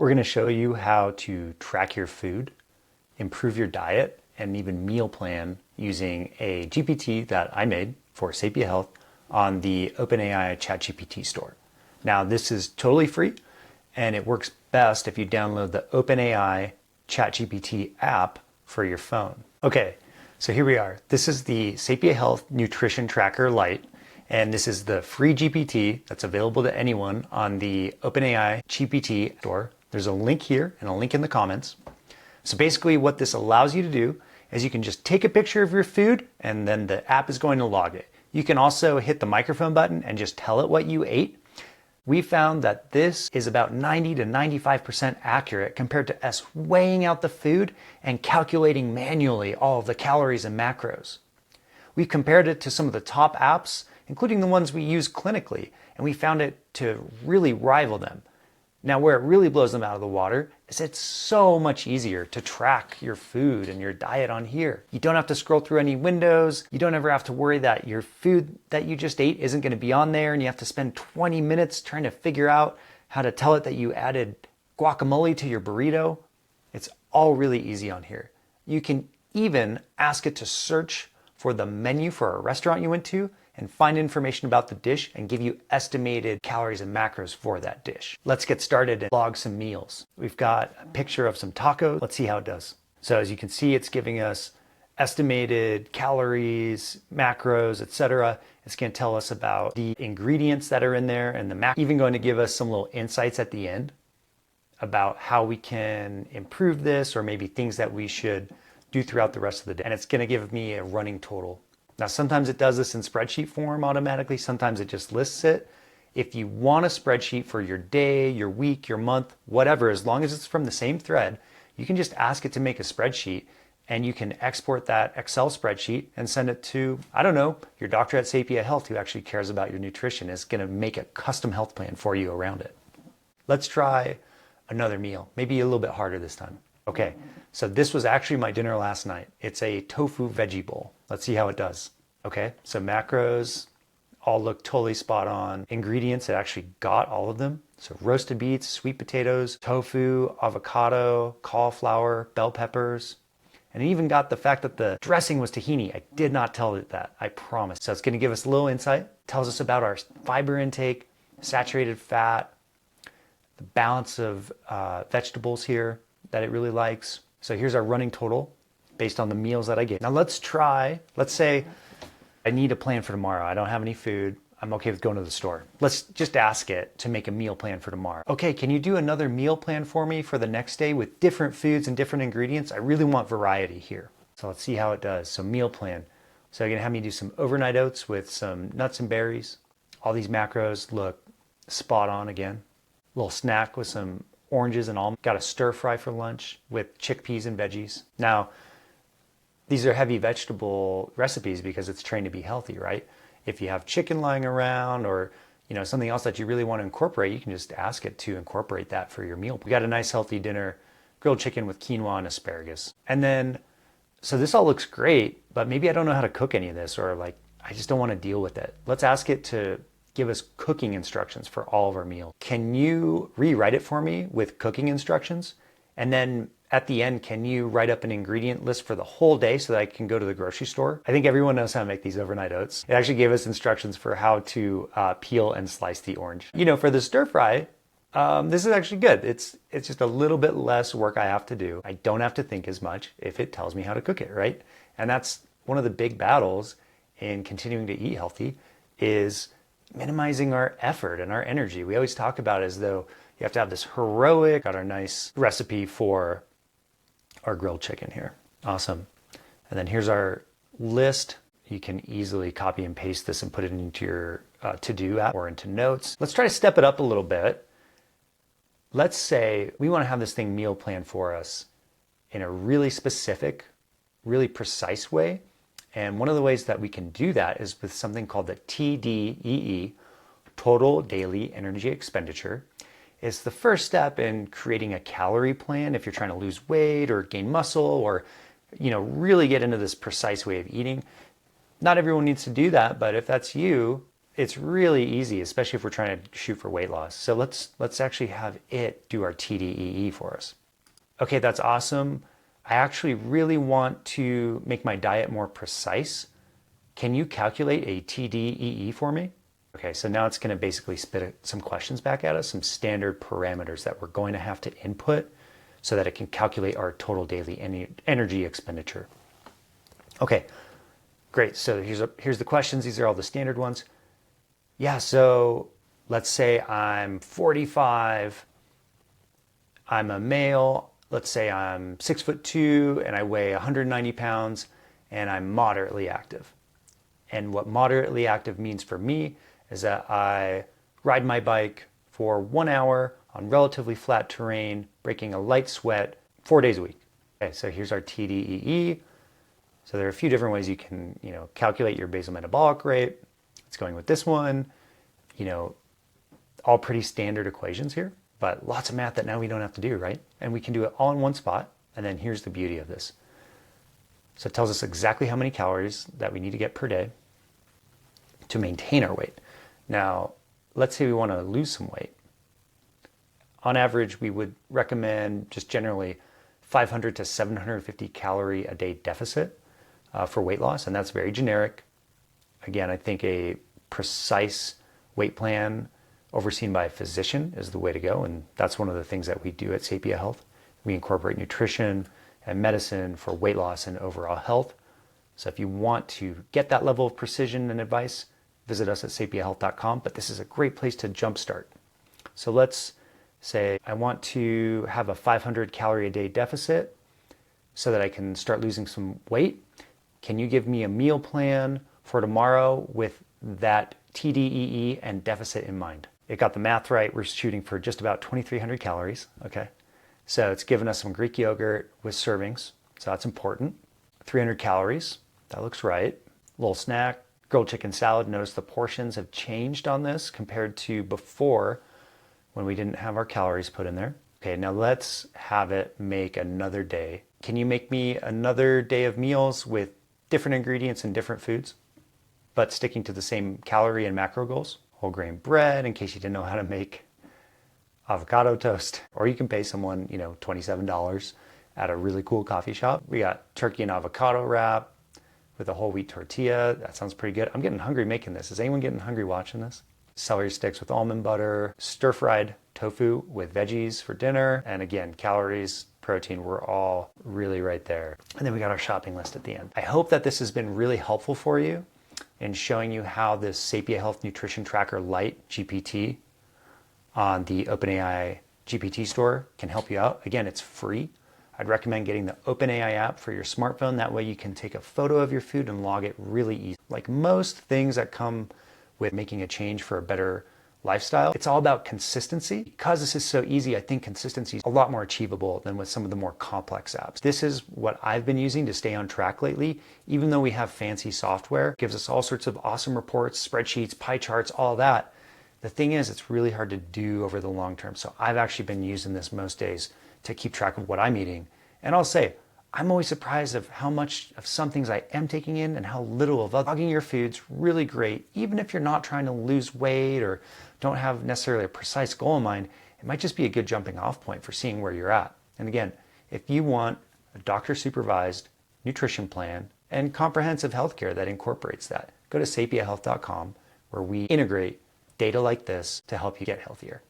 We're going to show you how to track your food, improve your diet, and even meal plan using a GPT that I made for Sapia Health on the OpenAI ChatGPT store. Now, this is totally free, and it works best if you download the OpenAI ChatGPT app for your phone. Okay, so here we are. This is the Sapia Health Nutrition Tracker Lite, and this is the free GPT that's available to anyone on the OpenAI GPT store. There's a link here and a link in the comments. So basically what this allows you to do is you can just take a picture of your food and then the app is going to log it. You can also hit the microphone button and just tell it what you ate. We found that this is about 90 to 95% accurate compared to us weighing out the food and calculating manually all of the calories and macros. We've compared it to some of the top apps, including the ones we use clinically, and we found it to really rival them. Now, where it really blows them out of the water is it's so much easier to track your food and your diet on here. You don't have to scroll through any windows. You don't ever have to worry that your food that you just ate isn't going to be on there and you have to spend 20 minutes trying to figure out how to tell it that you added guacamole to your burrito. It's all really easy on here. You can even ask it to search for the menu for a restaurant you went to and find information about the dish and give you estimated calories and macros for that dish. Let's get started and log some meals. We've got a picture of some tacos. Let's see how it does. So as you can see, it's giving us estimated calories, macros, etc. It's going to tell us about the ingredients that are in there and even going to give us some little insights at the end about how we can improve this or maybe things that we should do throughout the rest of the day. And it's going to give me a running total. Now, sometimes it does this in spreadsheet form automatically. Sometimes it just lists it. If you want a spreadsheet for your day, your week, your month, whatever, as long as it's from the same thread, you can just ask it to make a spreadsheet and you can export that Excel spreadsheet and send it to, I don't know, your doctor at Sapia Health who actually cares about your nutrition is going to make a custom health plan for you around it. Let's try another meal, maybe a little bit harder this time. Okay, so this was actually my dinner last night. It's a tofu veggie bowl. Let's see how it does. Okay, so macros all look totally spot on. Ingredients, it actually got all of them. So roasted beets, sweet potatoes, tofu, avocado, cauliflower, bell peppers. And it even got the fact that the dressing was tahini. I did not tell it that, I promise. So it's gonna give us a little insight. Tells us about our fiber intake, saturated fat, the balance of vegetables here that it really likes. So here's our running total based on the meals that I get. Now let's say I need a plan for tomorrow. I don't have any food. I'm okay with going to the store. Let's just ask it to make a meal plan for tomorrow. Okay, can you do another meal plan for me for the next day with different foods and different ingredients? I really want variety here. So let's see how it does. So meal plan. So you're gonna have me do some overnight oats with some nuts and berries. All these macros look spot on again. A little snack with some oranges and almonds. Got a stir fry for lunch with chickpeas and veggies. Now, these are heavy vegetable recipes because it's trained to be healthy, right? If you have chicken lying around or something else that you really want to incorporate, you can just ask it to incorporate that for your meal. We got a nice healthy dinner, grilled chicken with quinoa and asparagus. And then, so this all looks great, but maybe I don't know how to cook any of this or I just don't want to deal with it. Let's ask it to give us cooking instructions for all of our meals. Can you rewrite it for me with cooking instructions? And then at the end, can you write up an ingredient list for the whole day so that I can go to the grocery store? I think everyone knows how to make these overnight oats. It actually gave us instructions for how to peel and slice the orange. For the stir fry, this is actually good. It's just a little bit less work I have to do. I don't have to think as much if it tells me how to cook it, right? And that's one of the big battles in continuing to eat healthy is minimizing our effort and our energy. We always talk about it as though you have to have this heroic, got our nice recipe for our grilled chicken here. Awesome. And then here's our list. You can easily copy and paste this and put it into your to-do app or into notes. Let's try to step it up a little bit. Let's say we want to have this thing meal plan for us in a really specific, really precise way. And one of the ways that we can do that is with something called the TDEE, Total Daily Energy Expenditure. It's the first step in creating a calorie plan if you're trying to lose weight or gain muscle or really get into this precise way of eating. Not everyone needs to do that, but if that's you, It's really easy, especially if we're trying to shoot for weight loss. So let's actually have it do our TDEE for us. Okay, that's awesome. I actually really want to make my diet more precise. Can you calculate a TDEE for me? Okay, so now it's going to basically spit some questions back at us, some standard parameters that we're going to have to input so that it can calculate our total daily energy expenditure. Okay, great. So here's the questions. These are all the standard ones. Yeah, so let's say I'm 45, I'm a male, let's say I'm 6'2" and I weigh 190 pounds and I'm moderately active. And what moderately active means for me is that I ride my bike for 1 hour on relatively flat terrain, breaking a light sweat 4 days a week. Okay, so here's our TDEE. So there are a few different ways you can, calculate your basal metabolic rate. It's going with this one, all pretty standard equations here, but lots of math that now we don't have to do, right? And we can do it all in one spot. And then here's the beauty of this. So it tells us exactly how many calories that we need to get per day to maintain our weight. Now, let's say we want to lose some weight. On average, we would recommend just generally 500 to 750 calorie a day deficit for weight loss, and that's very generic. Again, I think a precise weight plan overseen by a physician is the way to go, and that's one of the things that we do at Sapia Health. We incorporate nutrition and medicine for weight loss and overall health. So if you want to get that level of precision and advice, visit us at sapiahealth.com, but this is a great place to jumpstart. So let's say I want to have a 500 calorie a day deficit so that I can start losing some weight. Can you give me a meal plan for tomorrow with that TDEE and deficit in mind? It got the math right. We're shooting for just about 2,300 calories. Okay. So it's given us some Greek yogurt with servings. So that's important. 300 calories. That looks right. A little snack. Grilled chicken salad. Notice the portions have changed on this compared to before when we didn't have our calories put in there. Okay, now let's have it make another day. Can you make me another day of meals with different ingredients and different foods, but sticking to the same calorie and macro goals? Whole grain bread, in case you didn't know how to make avocado toast. Or you can pay someone, $27 at a really cool coffee shop. We got turkey and avocado wrap with a whole wheat tortilla. That sounds pretty good. I'm getting hungry making this. Is anyone getting hungry watching this? Celery sticks with almond butter, stir-fried tofu with veggies for dinner. And again, calories, protein, we're all really right there. And then we got our shopping list at the end. I hope that this has been really helpful for you in showing you how this Sapia Health Nutrition Tracker Lite GPT on the OpenAI GPT store can help you out. Again, it's free. I'd recommend getting the OpenAI app for your smartphone. That way you can take a photo of your food and log it really easy. Like most things that come with making a change for a better lifestyle, it's all about consistency. Because this is so easy, I think consistency is a lot more achievable than with some of the more complex apps. This is what I've been using to stay on track lately. Even though we have fancy software, it gives us all sorts of awesome reports, spreadsheets, pie charts, all that. The thing is, it's really hard to do over the long term. So I've actually been using this most days to keep track of what I'm eating. And I'll say, I'm always surprised of how much of some things I am taking in and how little of others. Logging your food's really great. Even if you're not trying to lose weight or don't have necessarily a precise goal in mind, it might just be a good jumping off point for seeing where you're at. And again, if you want a doctor supervised nutrition plan and comprehensive healthcare that incorporates that, go to sapiahealth.com where we integrate data like this to help you get healthier.